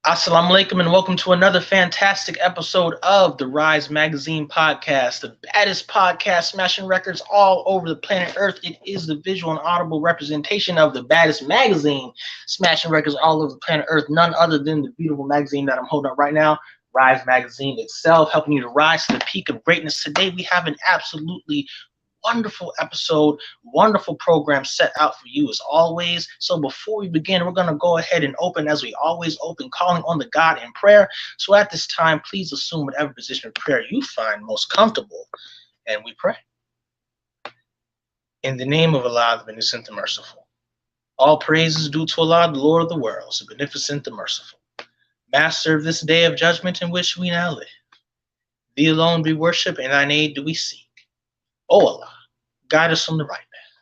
As-Salaam Alaikum and welcome to another fantastic episode of the Rise Magazine podcast, the baddest podcast smashing records all over the planet Earth. It is the visual and audible representation of the baddest magazine smashing records all over the planet Earth, none other than the beautiful magazine that I'm holding up right now, Rise Magazine itself, helping you to rise to the peak of greatness. Today we have an absolutely wonderful episode, wonderful program set out for you as always. So before we begin, we're going to go ahead and open as we always open, calling on the God in prayer. So at this time, please assume whatever position of prayer you find most comfortable, and we pray. In the name of Allah, the Beneficent, the Merciful. All praise is due to Allah, the Lord of the worlds, the Beneficent, the Merciful, Master of this day of judgment in which we now live. Thee alone we worship, and thine aid do we seek. O Allah, guide us on the right path,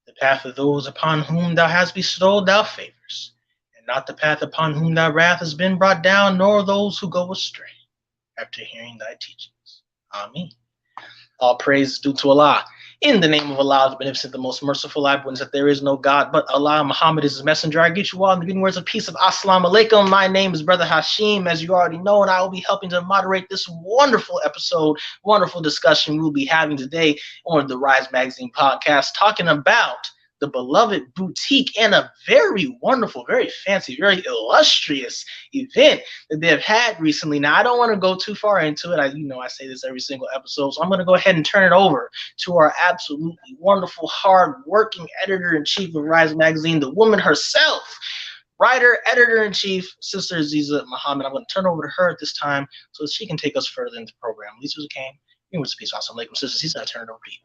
the path of those upon whom thou hast bestowed thy favors, and not the path upon whom thy wrath has been brought down, nor those who go astray after hearing thy teachings. Ameen. All praise is due to Allah. In the name of Allah, the Beneficent, the Most Merciful, I witness that there is no God but Allah. Muhammad is his messenger. I greet you all in the greeting words of peace of As-Salaam Alaikum. My name is Brother Hashim, as you already know, and I will be helping to moderate this wonderful episode, wonderful discussion we'll be having today on the Rise Magazine podcast, talking about the beloved boutique and a very wonderful, very fancy, very illustrious event that they've had recently. Now, I don't want to go too far into it. I say this every single episode, so I'm going to go ahead and turn it over to our absolutely wonderful, hard-working editor-in-chief of Rise Magazine, the woman herself, writer, editor-in-chief, Sister Azizah Muhammad. I'm going to turn over to her at this time so that she can take us further into the program. Lisa came. Peace. As-Salaam Alaikum. Sister Azizah, I turn it over to you.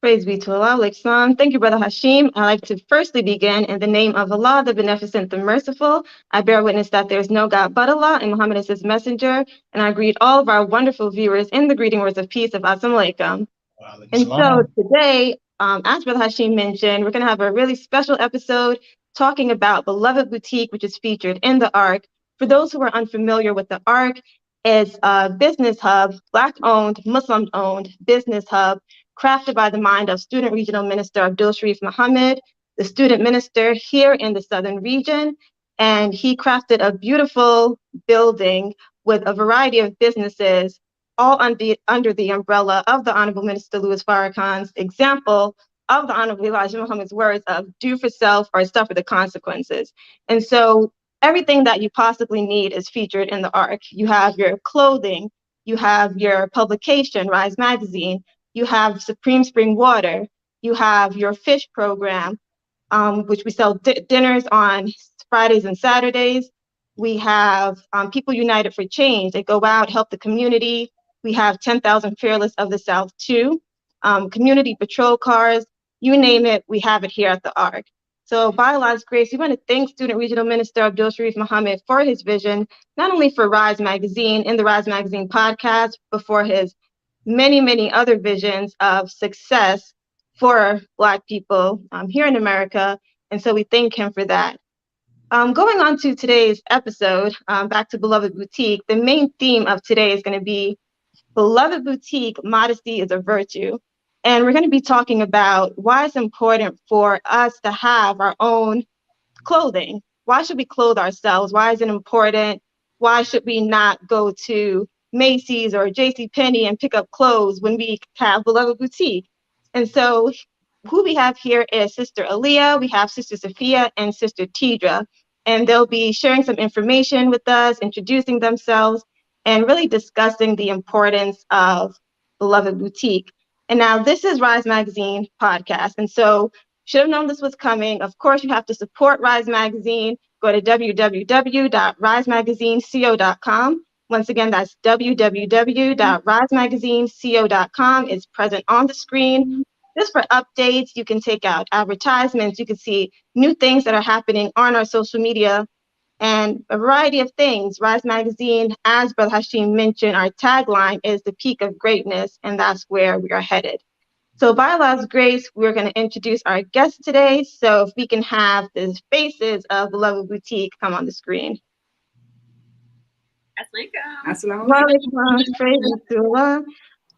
Praise be to Allah. Alaikum. Thank you, Brother Hashim. I'd like to firstly begin in the name of Allah, the Beneficent, the Merciful. I bear witness that there is no God but Allah, and Muhammad is his messenger. And I greet all of our wonderful viewers in the greeting words of peace of As-Salaam Alaikum. And so today, as Brother Hashim mentioned, we're going to have a really special episode talking about Beloved Boutique, which is featured in the ARC. For those who are unfamiliar with the ARC, it's a business hub, Black-owned, Muslim-owned business hub, crafted by the mind of Student Regional Minister Abdul Muhammad, the student minister here in the Southern region. And he crafted a beautiful building with a variety of businesses, all under the umbrella of the Honorable Minister Louis Farrakhan's example of the Honorable Elijah Muhammad's words of do for self or suffer the consequences. And so everything that you possibly need is featured in the ARC. You have your clothing, you have your publication, Rise Magazine, you have Supreme Spring Water, you have your fish program, which we sell dinners on Fridays and Saturdays. We have People United for Change. They go out, help the community. We have 10,000 Fearless of the South too. Community patrol cars, you name it, we have it here at the ARC. So by Allah's grace, we want to thank Student Regional Minister Abdul Muhammad for his vision, not only for Rise Magazine in the Rise Magazine podcast, but for his many, many other visions of success for Black people here in America. And so we thank him for that. Going on to today's episode, back to Beloved Boutique, the main theme of today is going to be Beloved Boutique, modesty is a virtue. And we're going to be talking about why it's important for us to have our own clothing. Why should we clothe ourselves? Why is it important? Why should we not go to Macy's or JCPenney and pick up clothes when we have Beloved Boutique? And so who we have here is Sister Aliyah, we have Sister Sophia, and Sister Tidra. And they'll be sharing some information with us, introducing themselves, and really discussing the importance of Beloved Boutique. And now this is Rise Magazine podcast. And so should have known this was coming. Of course, you have to support Rise Magazine. Go to www.risemagazineco.com. Once again, that's www.risemagazineco.com. It's present on the screen. Just for updates, you can take out advertisements. You can see new things that are happening on our social media and a variety of things. Rise Magazine, as Brother Hashim mentioned, our tagline is the peak of greatness, and that's where we are headed. So by Allah's grace, we're going to introduce our guest today. So if we can have the faces of Beloved Boutique come on the screen. As-Salaam Alaikum.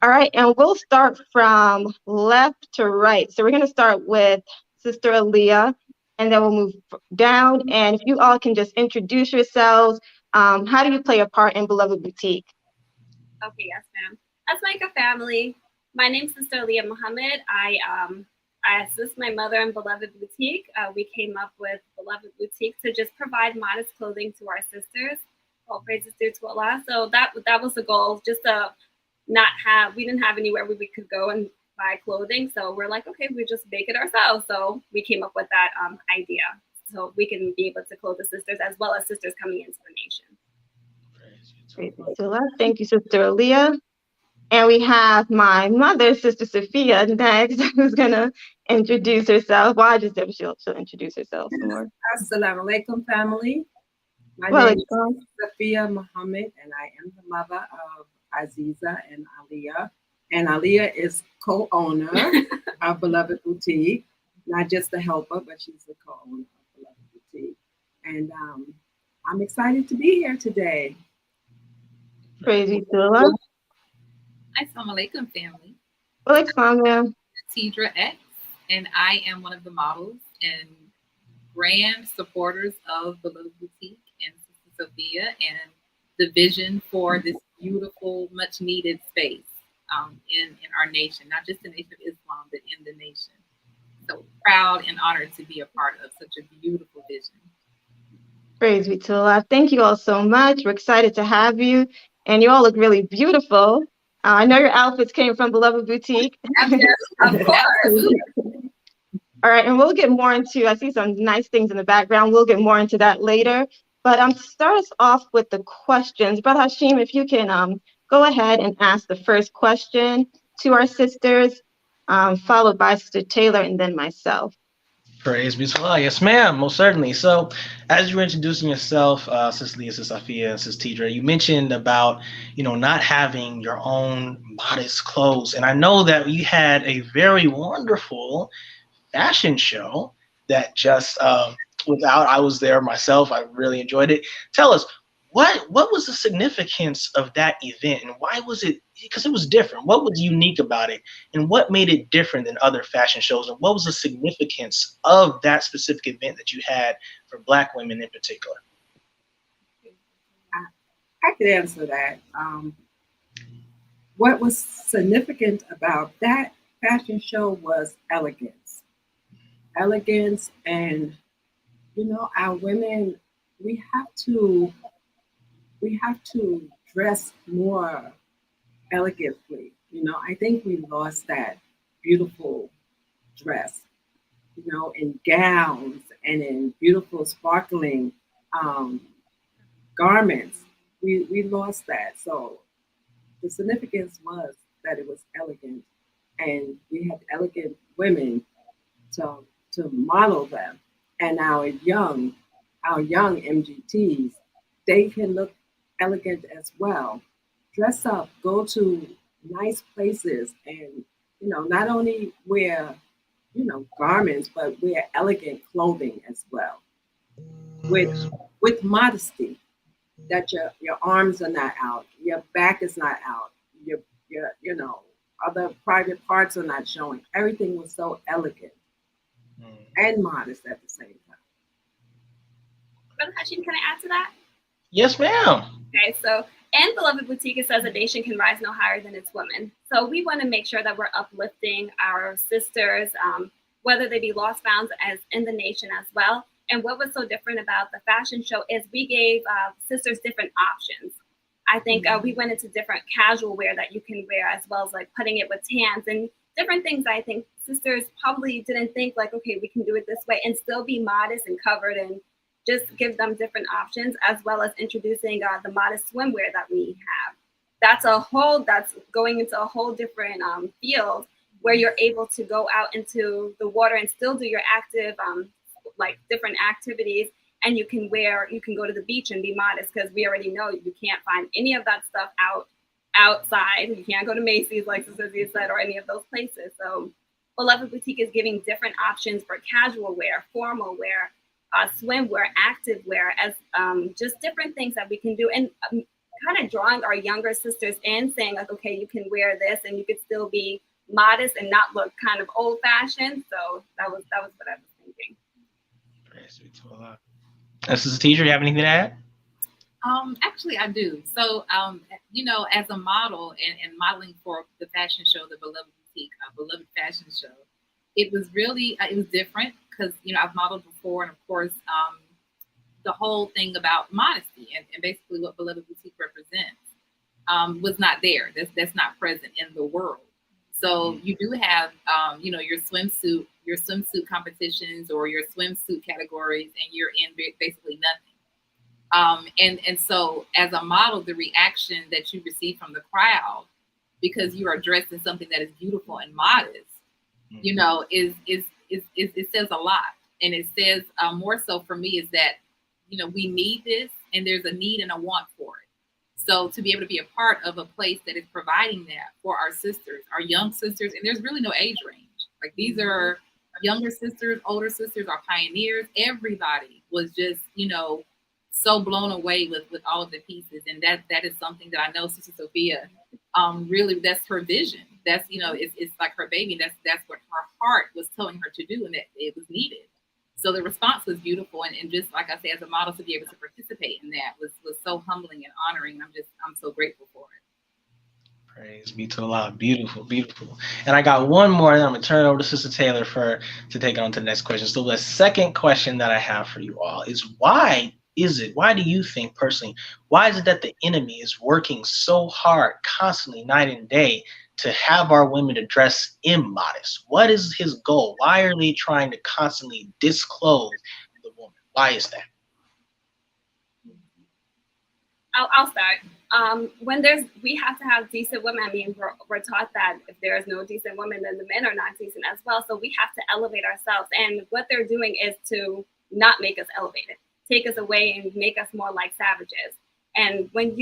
All right, and we'll start from left to right. So we're going to start with Sister Aliyah, and then we'll move down. And if you all can just introduce yourselves, How do you play a part in Beloved Boutique? Okay, yes, ma'am. As like a family, my name's Sister Leah Muhammad. I assist my mother in Beloved Boutique. We came up with Beloved Boutique to just provide modest clothing to our sisters. All praises due to Allah. So that was the goal, just to we didn't have anywhere where we could go and buy clothing. So we're like, okay, we just make it ourselves. So we came up with that idea, so we can be able to clothe the sisters as well as sisters coming into the nation. Thank you, Sister Leah. And we have my mother, Sister Sophia, next, who's going to introduce herself. Well, I just said she'll introduce herself some more. As-Salaam Alaikum, family. My name is Sophia Muhammad, and I am the mother of Azizah and Aliyah. And Aliyah is co-owner of Beloved Boutique. Not just the helper, but she's the co-owner of Beloved Boutique. And I'm excited to be here today. Praise be to Allah. As-Salaam Alaikum, family. Alaikum. Tidra X, and I am one of the models and brand supporters of Beloved Boutique and Sister Sophia and the vision for this beautiful, much needed space in our nation, not just the nation of Islam, but in the nation. So proud and honored to be a part of such a beautiful vision. Praise be to Allah. Thank you all so much. We're excited to have you, and you all look really beautiful. I know your outfits came from Beloved Boutique. Of course. All right, and we'll get more into, I see some nice things in the background. We'll get more into that later. But to start us off with the questions, Brother Hashim, if you can go ahead and ask the first question to our sisters, followed by Sister Taylor and then myself. Praise be to Allah. Yes, ma'am, most certainly. So, as you were introducing yourself, Sis Leah, Sis Sophia, and Sis Tidra, you mentioned about, not having your own modest clothes. And I know that you had a very wonderful fashion show that just I was there myself. I really enjoyed it. Tell us, what was the significance of that event, and why was it? Because it was different. What was unique about it, and what made it different than other fashion shows, and what was the significance of that specific event that you had for Black women in particular? I could answer that. What was significant about that fashion show was elegance. Elegance, and our women, we have to dress more elegantly. I think we lost that beautiful dress, in gowns and in beautiful sparkling garments. We lost that. So the significance was that it was elegant, and we had elegant women to model them. And our young MGTs, they can look elegant as well. Dress up, go to nice places, and not only wear garments, but wear elegant clothing as well. With modesty, that your arms are not out, your back is not out, your other private parts are not showing. Everything was so elegant and modest at the same time. Brother Hashim, can I add to that? Yes, ma'am. Okay, so in Beloved Boutique, it says a nation can rise no higher than its women. So we want to make sure that we're uplifting our sisters, whether they be lost, found as in the nation as well. And what was so different about the fashion show is we gave sisters different options. I think we went into different casual wear that you can wear, as well as like putting it with tans and different things. I think sisters probably didn't think like, okay, we can do it this way and still be modest and covered, and just give them different options, as well as introducing the modest swimwear that we have. That's going into a whole different field where you're able to go out into the water and still do your active, like different activities. And you can go to the beach and be modest, because we already know you can't find any of that stuff outside. You can't go to Macy's, like Sister Azizah said, or any of those places. So Beloved Boutique is giving different options for casual wear, formal wear, swimwear, active wear, as just different things that we can do, and kind of drawing our younger sisters in, saying like, okay, you can wear this and you could still be modest and not look kind of old fashioned. So that was what I was thinking. Praise be to Allah. Sister Teacher, you have anything to add? Actually, I do. So, as a model and modeling for the fashion show, the Beloved Boutique, Beloved Fashion Show, it was really, it was different because, I've modeled before. And of course, the whole thing about modesty and basically what Beloved Boutique represents was not there. That's not present in the world. So you do have, your swimsuit competitions or your swimsuit categories, and you're in basically nothing. And so as a model, the reaction that you receive from the crowd, because you are dressed in something that is beautiful and modest, is it says a lot. And it says more so for me is that, we need this, and there's a need and a want for it. So to be able to be a part of a place that is providing that for our sisters, our young sisters, and there's really no age range. Like these are younger sisters, older sisters, our pioneers. Everybody was just, so blown away with all of the pieces. And that is something that I know Sister Sophia, really, that's her vision. That's, it's like her baby. That's what her heart was telling her to do, and that it was needed. So the response was beautiful, and just like I say, as a model, to be able to participate in that was so humbling and honoring. I'm so grateful for it. Praise be to Allah. Beautiful, beautiful. And I got one more, and I'm gonna turn it over to Sister Taylor to take on to the next question. So the second question that I have for you all is why do you think personally, why is it that the enemy is working so hard constantly, night and day, to have our women to dress immodest? What is his goal? Why are they trying to constantly disclose the woman? Why is that? I'll start. We have to have decent women. I mean, we're taught that if there is no decent women, then the men are not decent as well. So we have to elevate ourselves. And what they're doing is to not make us elevated, take us away and make us more like savages. And when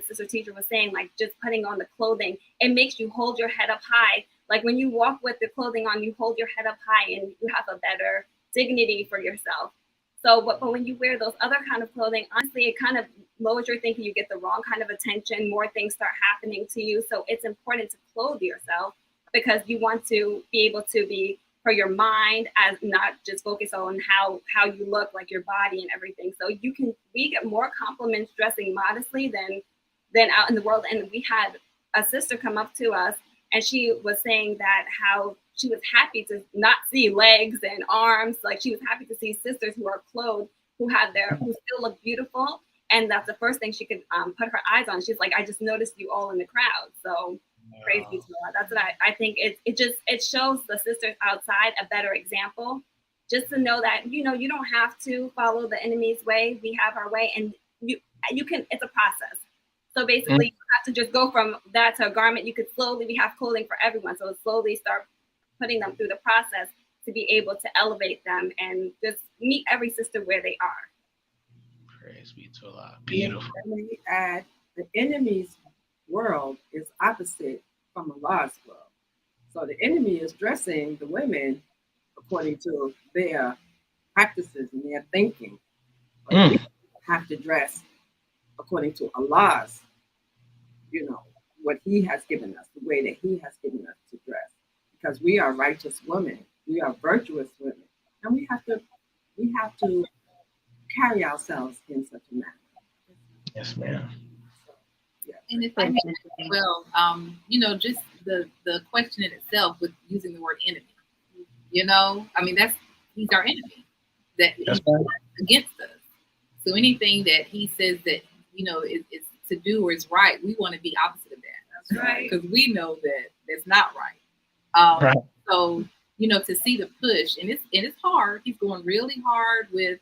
Sister Teacher was saying, like just putting on the clothing, it makes you hold your head up high. Like when you walk with the clothing on, you hold your head up high and you have a better dignity for yourself. So, but when you wear those other kind of clothing, honestly, it kind of lowers your thinking. You get the wrong kind of attention. More things start happening to you. So it's important to clothe yourself because you want to be able to be for your mind, as not just focus on how you look, like your body and everything. So we get more compliments dressing modestly than out in the world. And we had a sister come up to us, and she was saying that how she was happy to not see legs and arms. Like she was happy to see sisters who are clothed, who still look beautiful. And that's the first thing she could put her eyes on. She's like, I just noticed you all in the crowd. So praise be to Allah. That's what I think. It shows the sisters outside a better example, just to know that, you don't have to follow the enemy's way. We have our way, and you can, it's a process. So basically, you have to just go from that to a garment. We have clothing for everyone. So slowly start putting them through the process to be able to elevate them and just meet every sister where they are. Praise be to Allah. Beautiful. Let me add, the enemy's world is opposite from Allah's world. So the enemy is dressing the women according to their practices and their thinking. But we have to dress according to Allah's, what He has given us, the way that He has given us to dress. Because we are righteous women, we are virtuous women, and we have to carry ourselves in such a manner. Yes, ma'am. And if I may, well, just the question in itself with using the word enemy, he's our enemy, that he's against us. So anything that he says that, is to do or is right, we want to be opposite of that. That's right. Because we know that that's not right. Right. So, to see the push, and it's hard. He's going really hard with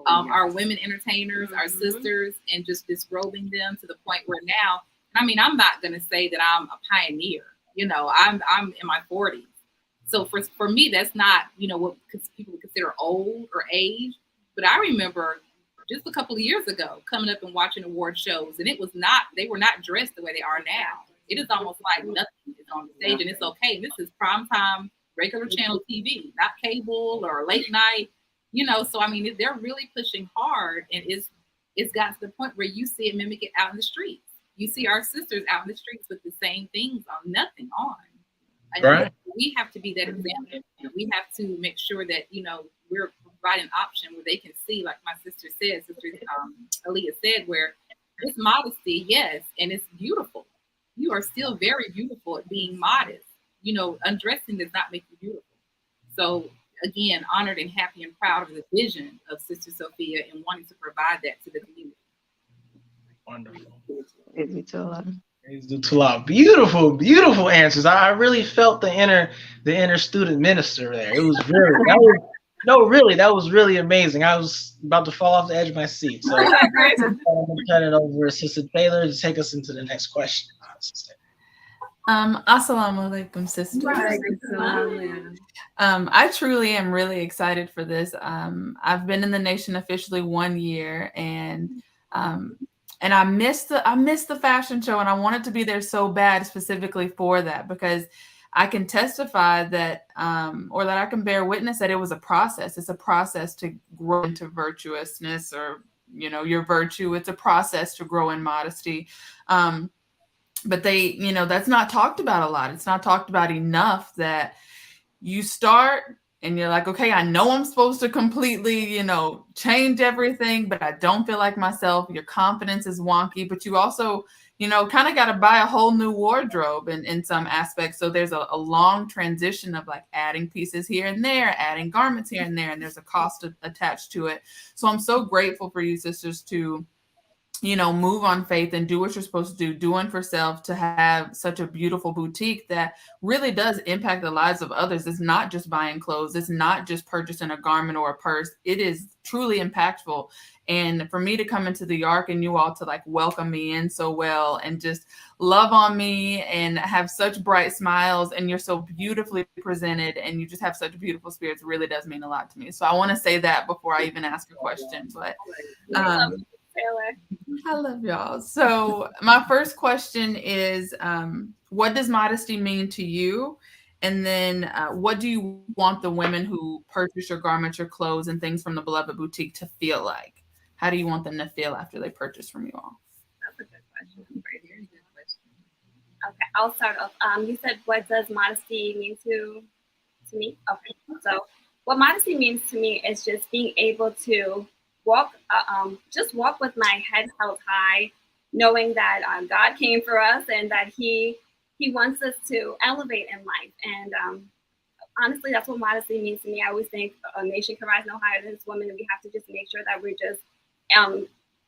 our women entertainers, our sisters, and just disrobing them to the point where now, I'm not going to say that I'm a pioneer. I'm in my 40s. So for me, that's not, what people would consider old or age. But I remember just a couple of years ago coming up and watching award shows, and they were not dressed the way they are now. It is almost like nothing is on the stage, and it's okay. This is primetime, regular channel TV, not cable or late night. So they're really pushing hard, and it's gotten to the point where you see it mimic it out in the streets. You see our sisters out in the streets with the same things on, nothing on. Right. We have to be that example. We have to make sure that we're provide an option where they can see, like my sister said, Aaliyah said, where it's modesty, yes, and it's beautiful. You are still very beautiful at being modest. You know, undressing does not make you beautiful. So again, honored and happy and proud of the vision of Sister Sophia and wanting to provide that to the community. Wonderful. Praise to Allah. Praise to Allah. Beautiful, beautiful answers. I really felt the inner student minister there. It was that was really amazing. I was about to fall off the edge of my seat. So I'm gonna turn it over to Sister Taylor to take us into the next question. As-Salaam Alaikum, sisters. I truly am really excited for this. I've been in the nation officially 1 year, and I missed the fashion show, and I wanted to be there so bad specifically for that, because I can testify that, or that I can bear witness that it was a process. It's a process to grow into virtuousness, or, you know, your virtue. It's a process to grow in modesty. But that's not talked about a lot. It's not talked about enough, that you start and you're like, okay, I know I'm supposed to completely, change everything, but I don't feel like myself. Your confidence is wonky, but you also, kind of got to buy a whole new wardrobe in some aspects. So there's a long transition of like adding pieces here and there, adding garments here and there, and there's a cost attached to it. So I'm so grateful for you, sisters, to move on faith and do what you're supposed to do, doing for self, to have such a beautiful boutique that really does impact the lives of others. It's not just buying clothes. It's not just purchasing a garment or a purse. It is truly impactful. And for me to come into the Ark and you all to like welcome me in so well and just love on me and have such bright smiles, and you're so beautifully presented and you just have such beautiful spirits, really does mean a lot to me. So I want to say that before I even ask a question. But I love y'all. So my first question is, what does modesty mean to you? And then what do you want the women who purchase your garments, your clothes, and things from the Beloved Boutique to feel like? How do you want them to feel after they purchase from you all? That's a good question. Very good question. Okay, I'll start off. You said, what does modesty mean to me? Okay, so what modesty means to me is just being able to walk with my head held high, knowing that God came for us and that He wants us to elevate in life. And honestly, that's what modesty means to me. I always think a nation can rise no higher than its women, and we have to just make sure that we're just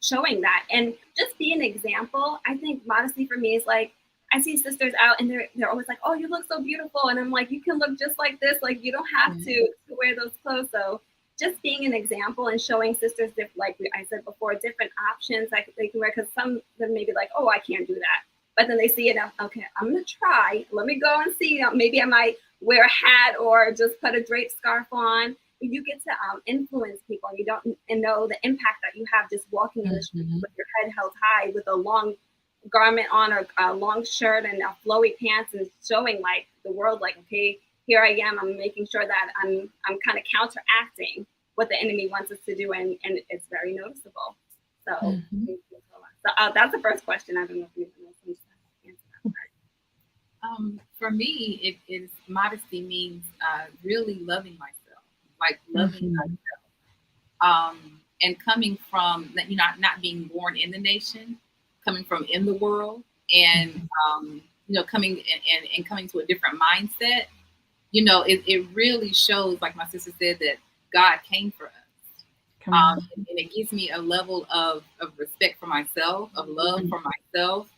showing that and just be an example. I think modesty for me is like, I see sisters out and they're always like, oh, you look so beautiful, and I'm like, you can look just like this. Like, you don't have to wear those clothes. So just being an example and showing sisters, like I said before, different options like they can wear, because some of them may be like, oh, I can't do that. But then they see it, okay, I'm going to try. Let me go and see. Maybe I might wear a hat or just put a draped scarf on. You get to influence people, and you don't know the impact that you have just walking in the street with your head held high with a long garment on, or a long shirt and a flowy pants, and showing like the world, like, okay, here I am. I'm making sure that I'm kind of counteracting what the enemy wants us to do, and it's very noticeable. So, that's the first question. I don't know if you can answer that part. For me, it is modesty means really loving myself, like loving myself, and coming from not being born in the nation, coming from in the world, and coming to a different mindset. It really shows, like my sister said, that God came for us. And it gives me a level of respect for myself, of love for myself,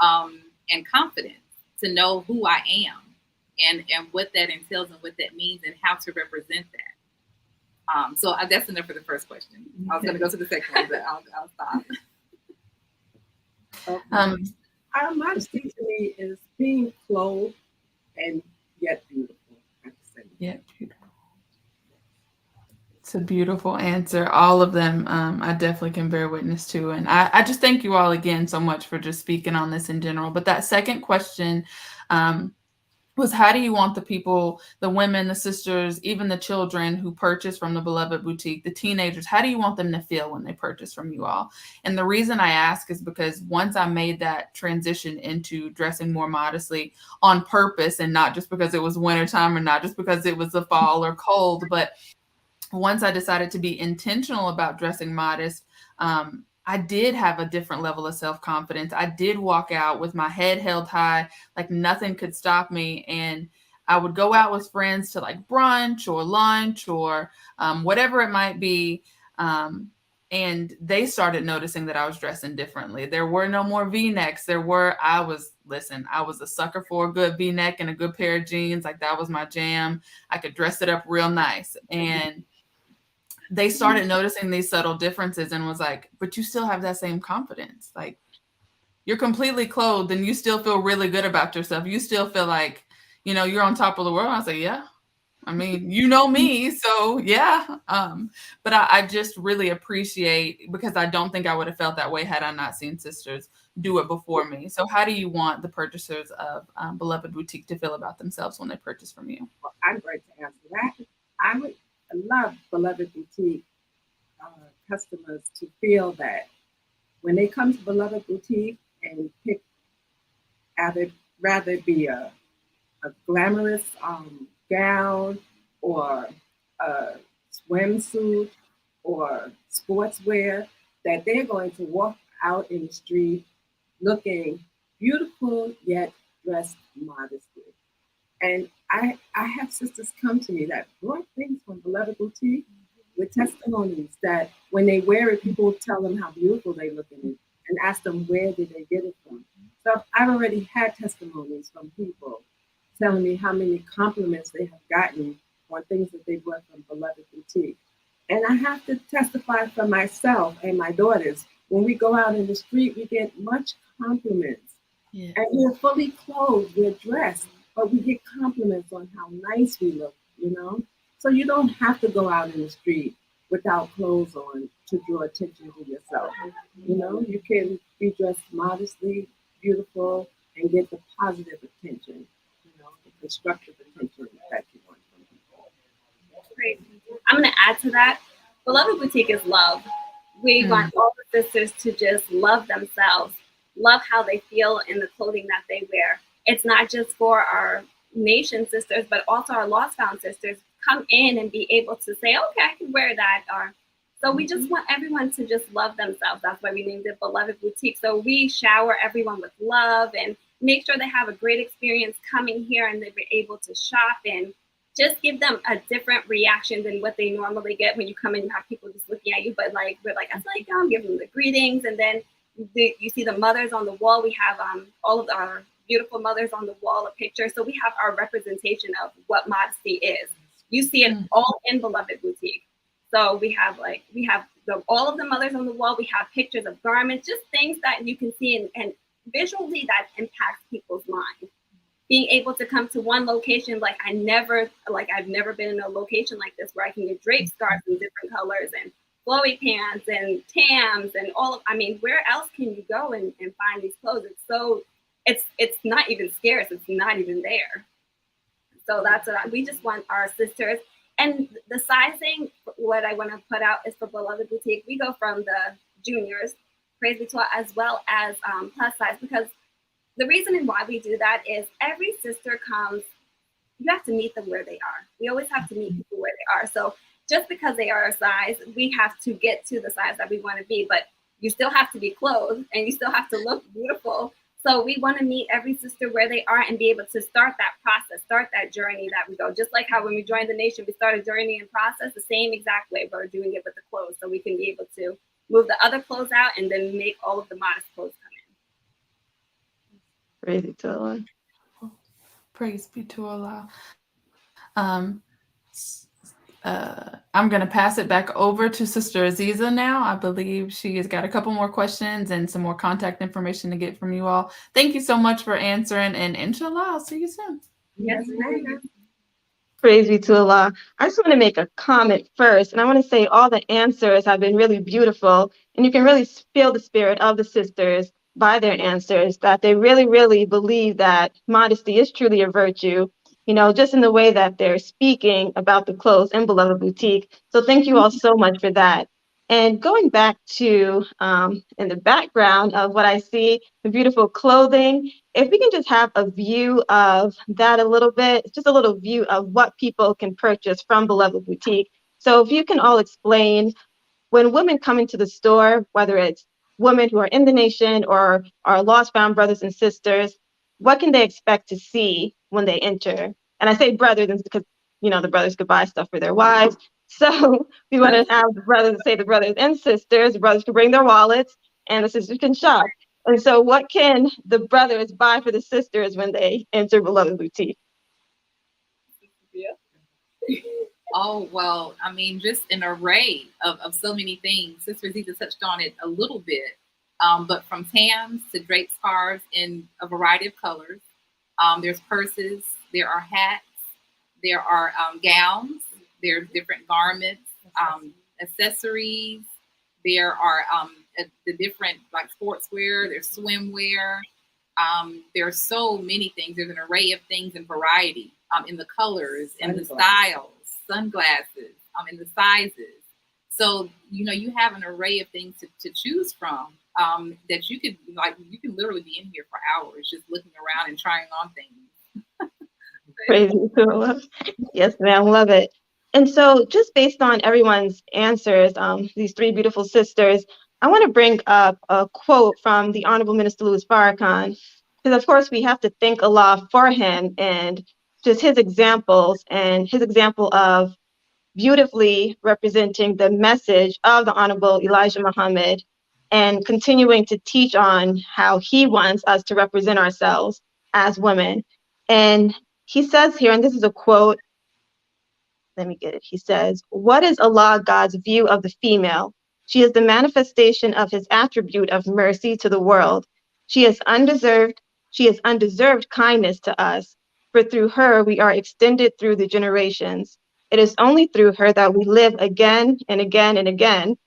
and confidence to know who I am and what that entails and what that means and how to represent that. So that's enough for the first question. I was going to go to the second one, but I'll stop. Our modesty to me is being clothed and yet beautiful. Yeah, beautiful. It's a beautiful answer. All of them, I definitely can bear witness to. And I just thank you all again so much for just speaking on this in general. But that second question was, how do you want the people, the women, the sisters, even the children who purchase from the Beloved Boutique, the teenagers, how do you want them to feel when they purchase from you all? And the reason I ask is because once I made that transition into dressing more modestly on purpose, and not just because it was wintertime or not just because it was the fall or cold, but once I decided to be intentional about dressing modest, I did have a different level of self-confidence. I did walk out with my head held high, like nothing could stop me. And I would go out with friends to like brunch or lunch or whatever it might be. And they started noticing that I was dressing differently. There were no more V-necks. I was a sucker for a good V-neck and a good pair of jeans. Like that was my jam. I could dress it up real nice. And they started noticing these subtle differences and was like, but you still have that same confidence. Like you're completely clothed and you still feel really good about yourself. You still feel like, you know, you're on top of the world. I was like, yeah, I mean, you know me. So yeah. But I just really appreciate, because I don't think I would have felt that way had I not seen sisters do it before me. So how do you want the purchasers of Beloved Boutique to feel about themselves when they purchase from you? Well, I'm going to answer that. I would love Beloved Boutique customers to feel that when they come to Beloved Boutique and pick, rather it be a glamorous gown or a swimsuit or sportswear, that they're going to walk out in the street looking beautiful yet dressed modestly. And I have sisters come to me that brought things from Beloved Boutique with testimonies that when they wear it, people tell them how beautiful they look in it and ask them where did they get it from. So I've already had testimonies from people telling me how many compliments they have gotten on things that they bought from Beloved Boutique. And I have to testify for myself and my daughters. When we go out in the street, we get much compliments. Yeah. And we're fully clothed, we're dressed, but we get compliments on how nice we look, you know? So you don't have to go out in the street without clothes on to draw attention to yourself. You know, you can be dressed modestly, beautiful, and get the positive attention, you know, the constructive attention that you want from people. Great. I'm going to add to that. Beloved Boutique is love. We want all the sisters to just love themselves, love how they feel in the clothing that they wear. It's not just for our nation sisters, but also our lost found sisters come in and be able to say, okay, I can wear that. Or so we just want everyone to just love themselves. That's why we named it Beloved Boutique. So we shower everyone with love and make sure they have a great experience coming here and they're able to shop and just give them a different reaction than what they normally get when you come in. You have people just looking at you, but like we're like, As-Salaam, give them the greetings, and then you see the mothers on the wall. We have all of our beautiful mothers on the wall, a picture. So we have our representation of what modesty is. You see it all in Beloved Boutique. So we have all of the mothers on the wall. We have pictures of garments, just things that you can see and visually that impacts people's mind. Being able to come to one location, I've never been in a location like this where I can get draped scarves in different colors and flowy pants and tams and where else can you go and find these clothes? It's not even scarce. It's not even there. So that's what we just want our sisters. And the sizing, what I want to put out is for Beloved Boutique. We go from the juniors, praise be to Allah, as well as plus size, because the reason why we do that is every sister comes, you have to meet them where they are. We always have to meet people where they are. So just because they are a size, we have to get to the size that we want to be, but you still have to be clothed and you still have to look beautiful. So we want to meet every sister where they are and be able to start that process, start that journey that we go. Just like how when we joined the nation, we started journey and process the same exact way. We're doing it with the clothes, so we can be able to move the other clothes out and then make all of the modest clothes come in. Praise be to Allah. Praise be to Allah. I'm going to pass it back over to Sister Azizah now. I believe she has got a couple more questions and some more contact information to get from you all. Thank you so much for answering, and inshallah, I'll see you soon. Yes, ma'am. Praise be to Allah. I just want to make a comment first, and I want to say all the answers have been really beautiful, and you can really feel the spirit of the sisters by their answers, that they really, really believe that modesty is truly a virtue, you know, just in the way that they're speaking about the clothes in Beloved Boutique. So thank you all so much for that. And going back to in the background of what I see, the beautiful clothing, if we can just have a view of that a little bit, just a little view of what people can purchase from Beloved Boutique. So if you can all explain, when women come into the store, whether it's women who are in the nation or our lost found brothers and sisters, what can they expect to see when they enter? And I say brothers because, the brothers could buy stuff for their wives. So we want to have the brothers say the brothers and sisters. The brothers can bring their wallets and the sisters can shop. And so what can the brothers buy for the sisters when they enter Beloved Boutique? Oh, well, I mean, just an array of so many things. Sister Azizah touched on it a little bit, but from tams to drape scarves in a variety of colors. There's purses, there are hats, there are gowns, there's different garments, accessories, there are the different like sportswear, there's swimwear. There are so many things. There's an array of things and variety in the colors and the styles, sunglasses, in the sizes. So, you have an array of things to choose from that you can literally be in here for hours just looking around and trying on things. Crazy. Yes, ma'am, love it. And so just based on everyone's answers, these three beautiful sisters, I want to bring up a quote from the Honorable Minister Louis Farrakhan, because of course we have to thank Allah for him and just his examples and his example of beautifully representing the message of the Honorable Elijah Muhammad and continuing to teach on how he wants us to represent ourselves as women. And he says here, and this is a quote, let me get it. He says, "What is Allah God's view of the female? She is the manifestation of his attribute of mercy to the world. She is undeserved kindness to us, for through her we are extended through the generations. It is only through her that we live again and again and again.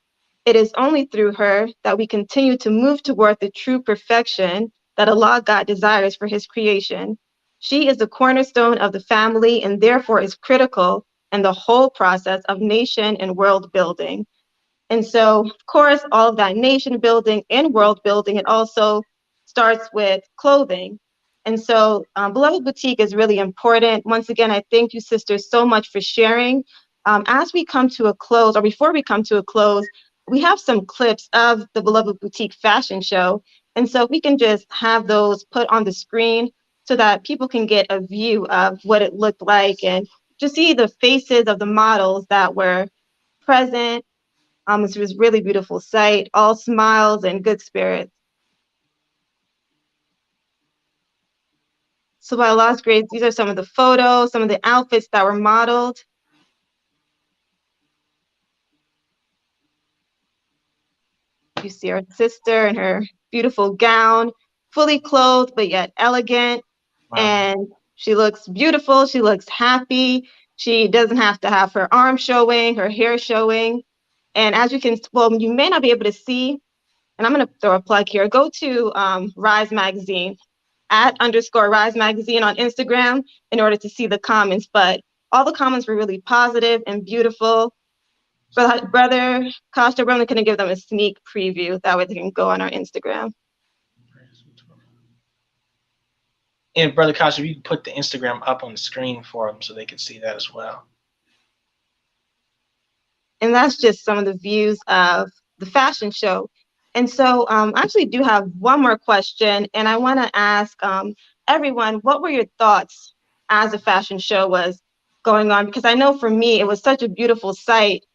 It is only through her that we continue to move toward the true perfection that Allah God desires for his creation. She is the cornerstone of the family and therefore is critical in the whole process of nation and world building." And so, of course, all of that nation building and world building, it also starts with clothing. And so, Beloved Boutique is really important. Once again, I thank you, sisters, so much for sharing. As we come to a close, or before we come to a close, we have some clips of the Beloved Boutique fashion show. And so if we can just have those put on the screen so that people can get a view of what it looked like and just see the faces of the models that were present. It was a really beautiful sight, all smiles and good spirits. So by Allah's grace, these are some of the photos, some of the outfits that were modeled. You see our sister in her beautiful gown, fully clothed, but yet elegant. Wow. And she looks beautiful. She looks happy. She doesn't have to have her arm showing, her hair showing. And as you can, well, you may not be able to see, and I'm going to throw a plug here. Go to Rise Magazine, @_Rise Magazine on Instagram in order to see the comments. But all the comments were really positive and beautiful. Brother Costa, we're only going to give them a sneak preview. That way they can go on our Instagram. And Brother Costa, you can put the Instagram up on the screen for them so they can see that as well. And that's just some of the views of the fashion show. And so I actually do have one more question, and I want to ask everyone, what were your thoughts as the fashion show was going on? Because I know for me, it was such a beautiful sight,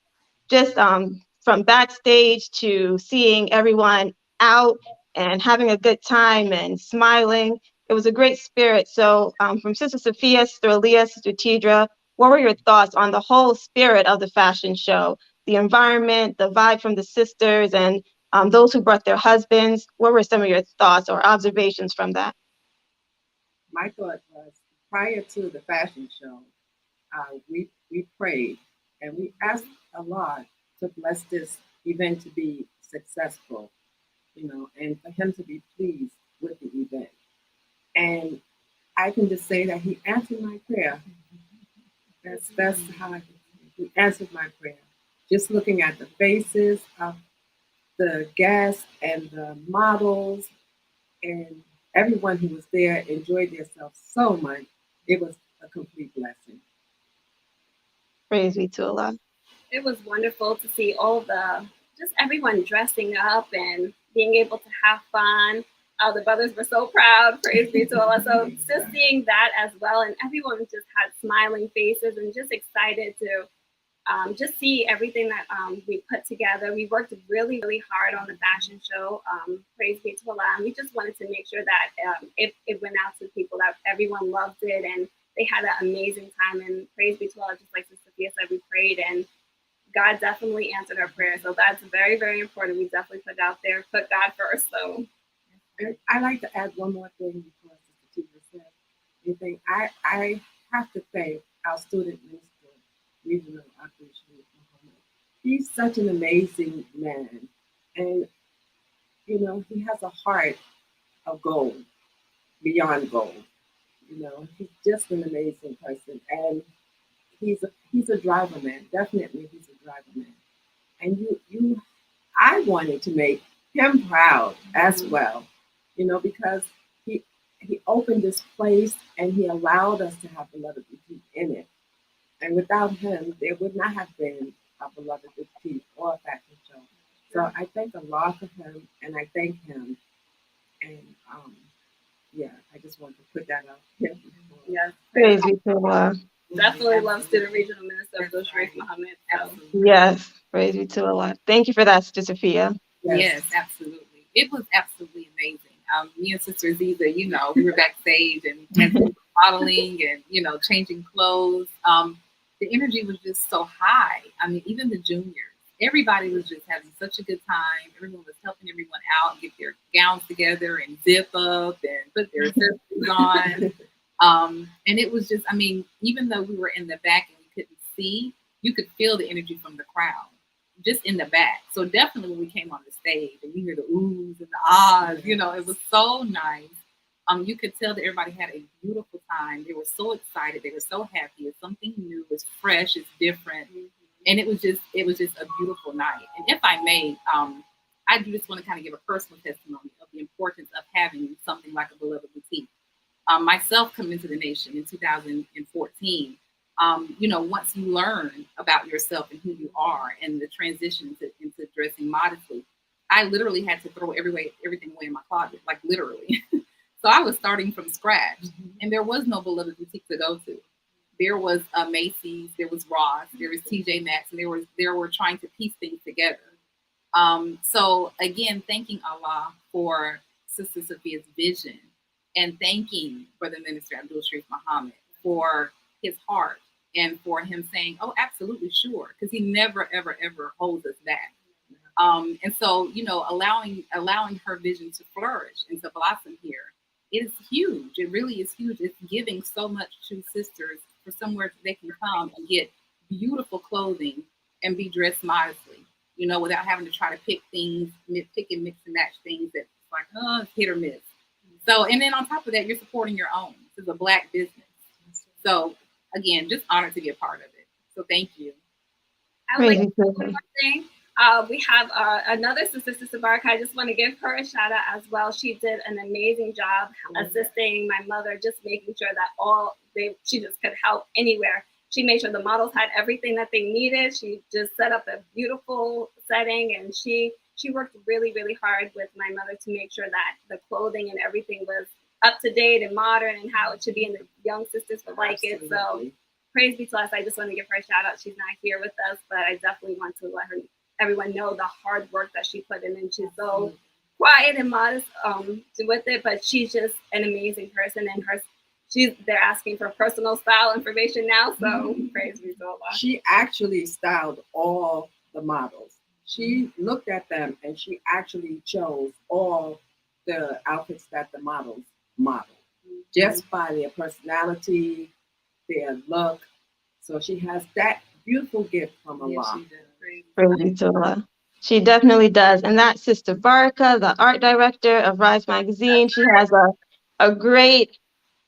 just from backstage to seeing everyone out and having a good time and smiling. It was a great spirit. So from Sister Sophia, Sister Aaliyah, Sister Tidra, what were your thoughts on the whole spirit of the fashion show, the environment, the vibe from the sisters, and those who brought their husbands? What were some of your thoughts or observations from that? My thought was, prior to the fashion show, we prayed and we asked Allah to bless this event to be successful, and for him to be pleased with the event. And I can just say that he answered my prayer. That's how he answered my prayer. Just looking at the faces of the guests and the models and everyone who was there enjoyed themselves so much. It was a complete blessing. Praise be to Allah. It was wonderful to see just everyone dressing up and being able to have fun. The brothers were so proud, praise be to Allah. So just seeing that as well, and everyone just had smiling faces and just excited to just see everything that we put together. We worked really, really hard on the fashion show, praise be to Allah. And we just wanted to make sure that it went out to people, that everyone loved it and they had an amazing time. And praise be to Allah, just like Sister Sophia said, we prayed and God definitely answered our prayer. So that's very, very important. We definitely put it out there, put God first. So I like to add one more thing before Sister Tiva said anything. I have to thank our student minister, Regional Abdul. He's such an amazing man, and you know he has a heart of gold, beyond gold. You know, he's just an amazing person, and he's a driver man. Definitely, he's a driver man. And I wanted to make him proud as well, you know, because he opened this place and he allowed us to have Beloved Boutique in it. And without him, there would not have been a Beloved Boutique or a fashion show. So I thank Allah for him, and I thank him. And yeah, I just want to put that out here. yes, Praise be to Allah. definitely love Student Regional Minister Abdul Sharrieff Muhammad. So. Yes, praise be to Allah. Thank you for that, Sister Sophia. Yes, absolutely. It was absolutely amazing. Me and Sister Azizah, you know, we were backstage and modeling and, you know, changing clothes. The energy was just so high. I mean, even the juniors, everybody was just having such a good time. Everyone was helping everyone out, get their gowns together and zip up and put their accessories on. And it was just, I mean, even though we were in the back and we couldn't see, you could feel the energy from the crowd just in the back. So definitely when we came on the stage and you hear the oohs and the ahs, you know, it was so nice. You could tell that everybody had a beautiful time. They were so excited. They were so happy. It's something new. It's fresh. It's different. And it was just a beautiful night. And if I may, I do just want to kind of give a personal testimony of the importance of having something like a Beloved Boutique. Myself coming into the nation in 2014, you know, once you learn about yourself and who you are and the transition into dressing modestly, I literally had to throw everything away in my closet, like literally. So I was starting from scratch, and there was no Beloved Boutique to go to. There was Macy's, there was Ross, there was TJ Maxx, and they were trying to piece things together. So again, thanking Allah for Sister Sophia's vision, and thanking Brother Minister Abdul Sharrieff Muhammad for his heart and for him saying, "Oh, absolutely, sure," because he never, ever, ever holds us back. And so, you know, allowing her vision to flourish and to blossom here is huge. It really is huge. It's giving so much to sisters for somewhere they can come and get beautiful clothing and be dressed modestly, you know, without having to try to pick and mix and match things that's like, it's hit or miss. So, and then on top of that, you're supporting your own. This is a Black business. So again, just honored to be a part of it. So thank you. I would like to say one more thing. We have another Sister Baraka. I just want to give her a shout out as well. She did an amazing job assisting my mother, just making sure that she just could help anywhere. She made sure the models had everything that they needed. She just set up a beautiful setting, and she worked really, really hard with my mother to make sure that the clothing and everything was up to date and modern and how it should be, and the young sisters would like it. So praise be to us. I just want to give her a shout out. She's not here with us, but I definitely want to let everyone know the hard work that she put in, and she's so quiet and modest with it, but she's just an amazing person, and they're asking for personal style information now, so praise be to Allah. She actually styled all the models. She looked at them and she actually chose all the outfits that the models modeled, just by their personality, their look. So she has that beautiful gift from Allah. Yes, she does. Praise be to Allah. She definitely does. And that's Sister Baraka, the art director of Rise Magazine. She has a great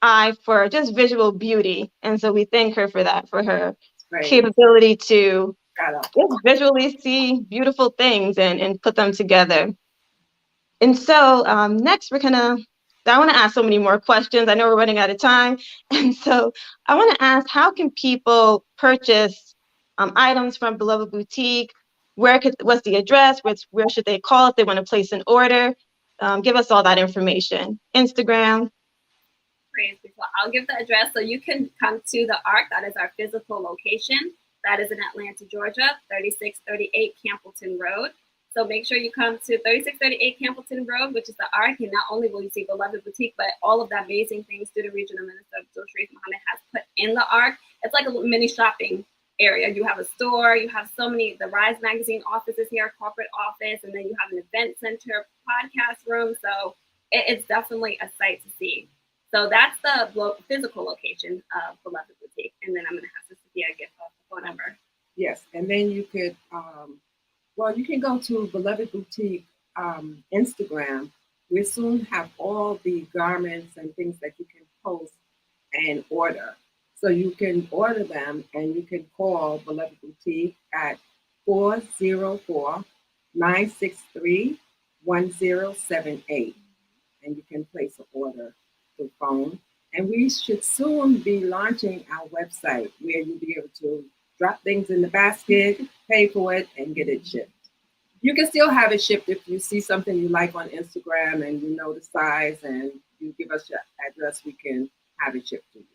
eye for just visual beauty. And so we thank her for that, for her capability to just visually see beautiful things and put them together. And so next I want to ask so many more questions. I know we're running out of time. And so I want to ask, how can people purchase items from Beloved Boutique. What's the address? Where should they call if they want to place an order? Give us all that information. Instagram. Great. Well, I'll give the address so you can come to the ARC. That is our physical location. That is in Atlanta, Georgia, 3638 Campbellton Road. So make sure you come to 3638 Campbellton Road, which is the ARC. And not only will you see Beloved Boutique, but all of the amazing things Student Regional Minister Abdul has put in the ARC. It's like a little mini shopping area. You have a store, you have so many, the Rise Magazine offices here, corporate office, and then you have an event center, podcast room. So it's definitely a sight to see. So that's the physical location of Beloved Boutique. And then I'm going to have Sophia get the phone number. Yes, and then you could, you can go to Beloved Boutique Instagram. We soon have all the garments and things that you can post and order. So you can order them and you can call Beloved Boutique at 404-963-1078. And you can place an order through phone. And we should soon be launching our website where you'll be able to drop things in the basket, pay for it, and get it shipped. You can still have it shipped if you see something you like on Instagram and you know the size and you give us your address, we can have it shipped to you.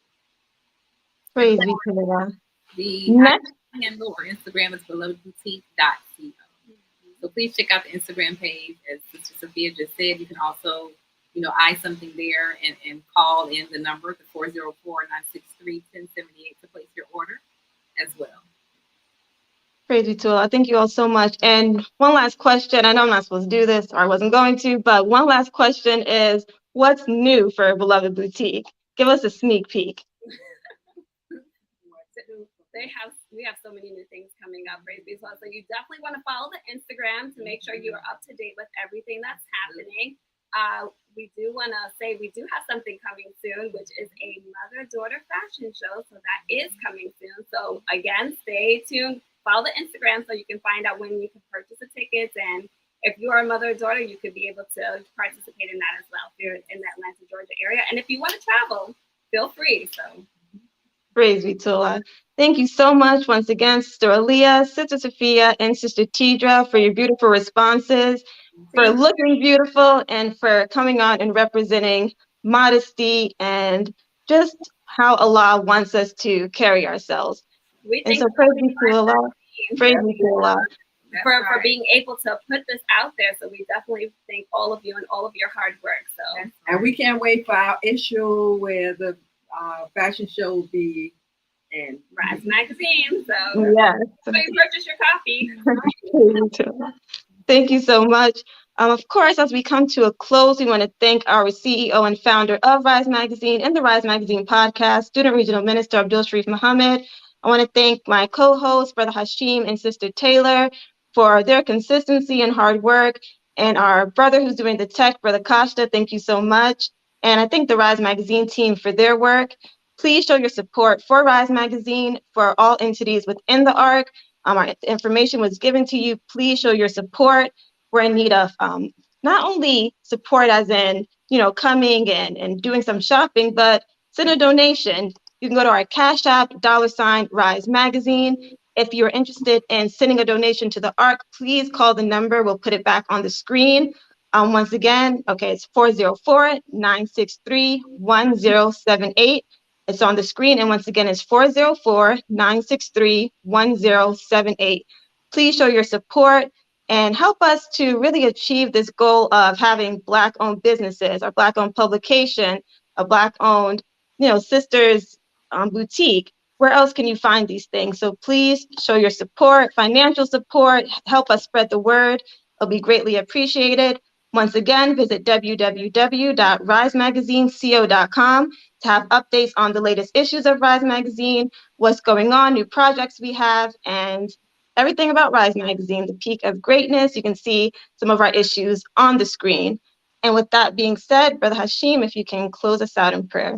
Praise be to God. The Next. handle or Instagram is belovedboutique.co. So please check out the Instagram page. As Sister Sophia just said, you can also, eye something there and call in the number, the 404-963-1078 to place your order as well. Praise be to Allah. Thank you all so much. And one last question. I know I'm not supposed to do this, or I wasn't going to, but one last question is, what's new for Beloved Boutique? Give us a sneak peek. We have so many new things coming up, praise be to Allah. So you definitely want to follow the Instagram to make sure you are up to date with everything that's happening. We do want to say we do have something coming soon, which is a mother-daughter fashion show. So that is coming soon. So again, stay tuned. Follow the Instagram so you can find out when you can purchase the tickets. And if you are a mother or daughter, you could be able to participate in that as well if you're in the Atlanta, Georgia area. And if you want to travel, feel free. So praise be to Allah. Thank you so much once again, Sister Aaliyah, Sister Sophia, and Sister Tidra for your beautiful responses, for looking beautiful, and for coming on and representing modesty and just how Allah wants us to carry ourselves. And so praise be to Allah. Praise be to Allah. For being able to put this out there. So we definitely thank all of you and all of your hard work. So and we can't wait for our issue where the fashion show will be in Rise Magazine. So yes. So you purchase your copy. Thank you so much. Of course, as we come to a close, we want to thank our CEO and founder of Rise Magazine and the Rise Magazine podcast, Student Regional Minister Abdul Sharrieff Muhammad. I want to thank my co-hosts, Brother Hashim and Sister Taylor, for their consistency and hard work. And our brother who's doing the tech, Brother Kashta, thank you so much. And I thank the Rise Magazine team for their work. Please show your support for Rise Magazine, for all entities within the ARC. Our information was given to you. Please show your support. We're in need of not only support as in, coming and doing some shopping, but send a donation. You can go to our Cash App, $Rise Magazine. If you're interested in sending a donation to the ARC, please call the number. We'll put it back on the screen. Once again, it's 404-963-1078. It's on the screen. And once again, it's 404-963-1078. Please show your support and help us to really achieve this goal of having Black-owned businesses, or Black-owned publication, a Black-owned, sisters boutique. Where else can you find these things? So please show your support, financial support, help us spread the word. It'll be greatly appreciated. Once again, visit www.risemagazineco.com to have updates on the latest issues of Rise Magazine, what's going on, new projects we have, and everything about Rise Magazine, the peak of greatness. You can see some of our issues on the screen. And with that being said, Brother Hashim, if you can close us out in prayer.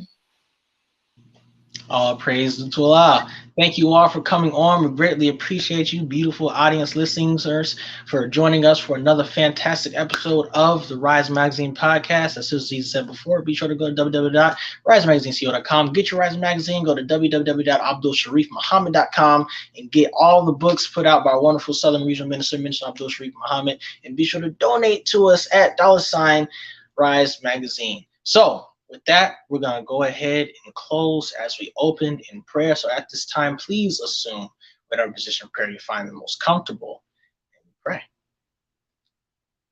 All praise to Allah. Thank you all for coming on. We greatly appreciate you, beautiful audience listeners, for joining us for another fantastic episode of the Rise Magazine podcast. As Azizah said before, be sure to go to www.risemagazineco.com. Get your Rise Magazine. Go to www.abdulsharrieffmuhammad.com and get all the books put out by our wonderful Southern Regional Minister, Minister Abdul Sharrieff Muhammad. And be sure to donate to us at $Rise Magazine. So, with that, we're going to go ahead and close as we opened in prayer. So at this time, please assume whatever position of prayer you find the most comfortable and pray.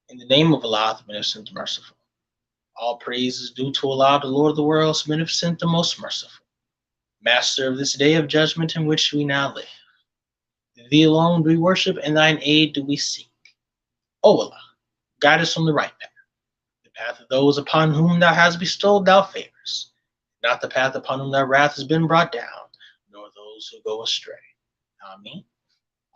In the name of Allah, the Beneficent, the Merciful. All praise is due to Allah, the Lord of the worlds, Beneficent, the Most Merciful. Master of this day of judgment in which we now live. Thee alone do we worship, and thine aid do we seek. O Allah, guide us on the right path. Path of those upon whom thou hast bestowed thou favors, not the path upon whom thy wrath has been brought down, nor those who go astray. Ameen.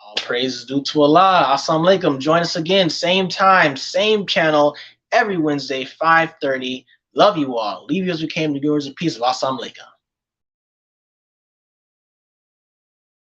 All praise is due to Allah. As-Salaam Alaikum. Join us again, same time, same channel, every Wednesday, 5:30. Love you all. Leave you as we came to yours in peace. As-Salaam Alaikum.